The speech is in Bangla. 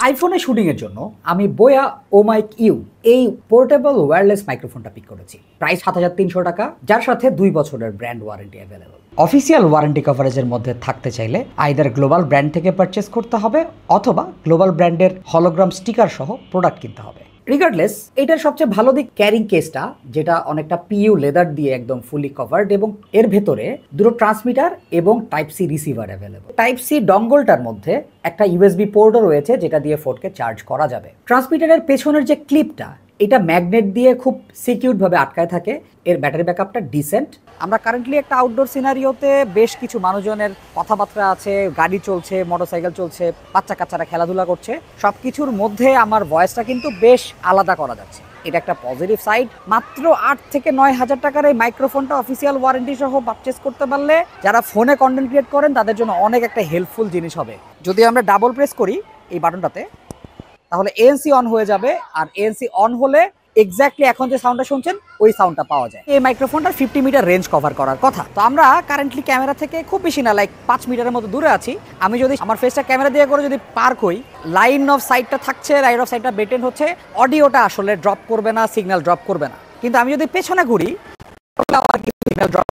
আইফোনে শুটিংয়ের জন্য আমি বোয়া ওমাইক ইউ এই পোর্টেবল ওয়্যারলেস মাইক্রোফোনটা পিক করেছি। প্রাইস ৭৩০০ টাকা, যার সাথে ২ বছরের brand warranty available. Official warranty কভারেজের মধ্যে থাকতে চাইলে আইদার গ্লোবাল ব্র্যান্ড থেকে পারচেস করতে হবে অথবা গ্লোবাল ব্র্যান্ডের হলোগ্রাম স্টিকার সহ প্রোডাক্ট কিনতে হবে। রিগার্ডলেস, এটার সবচেয়ে ভালো দিক ক্যারিং কেসটা, যেটা অনেকটা পিইউ লেদার দিয়ে একদম ফুলি কভার্ড এবং এর ভেতরে দুটো ট্রান্সমিটার এবং type C receiver available. Type C ডঙ্গলটার মধ্যে একটা ইউএসবি পোর্টও রয়েছে যেটা দিয়ে ফোনকে চার্জ করা যাবে। ট্রান্সমিটারের পেছনের যে ক্লিপটা, এটা ম্যাগনেট দিয়ে খুব সিকিউর ভাবে আটকায় থাকে। এর ব্যাটারি ব্যাকআপটা ডিসেন্ট। আমরা কারেন্টলি একটা আউটডোর সিনারিওতে বেশ কিছু মানুষজনের কথাবার্তা আছে, গাড়ি চলছে, মোটরসাইকেল চলছে, বাচ্চা কাচ্চারা খেলাধুলা করছে, সব কিছুর মধ্যে আমার ভয়েসটা কিন্তু বেশ আলাদা করা যাচ্ছে। এটা একটা পজিটিভ সাইড। মাত্র ৮ থেকে ৯ হাজার টাকার এই মাইক্রোফোনটা অফিসিয়াল ওয়ারেন্টি সহ পারচেস করতে পারলে যারা ফোনে কন্টেন্ট ক্রিয়েট করেন তাদের জন্য অনেক একটা হেল্পফুল জিনিস হবে। যদি আমরা ডাবল প্রেস করি এই বাটনটাতে, তাহলে এএনসি অন হয়ে যাবে, আর এএনসি অন হলে এক্স্যাক্টলি এখন যে সাউন্ডটা শুনছেন ওই সাউন্ডটা পাওয়া যায়। এই মাইক্রোফোনটার 50 মিটার রেঞ্জ কভার করার কথা। তো আমরা কারেন্টলি ক্যামেরা থেকে খুব বেশি না, লাইক 5 মিটারের মতো দূরে আছি। আমি যদি আমার ফেসটা ক্যামেরা দিয়ে করে যদি পার্ক হই, লাইন অফ সাইটটা থাকছে, লাইন অফ সাইটটা মেনটেন হচ্ছে, অডিওটা আসলে ড্রপ করবে না, সিগন্যাল ড্রপ করবে না। কিন্তু আমি যদি পেছনে ঘুরি, সিগন্যাল ড্রপ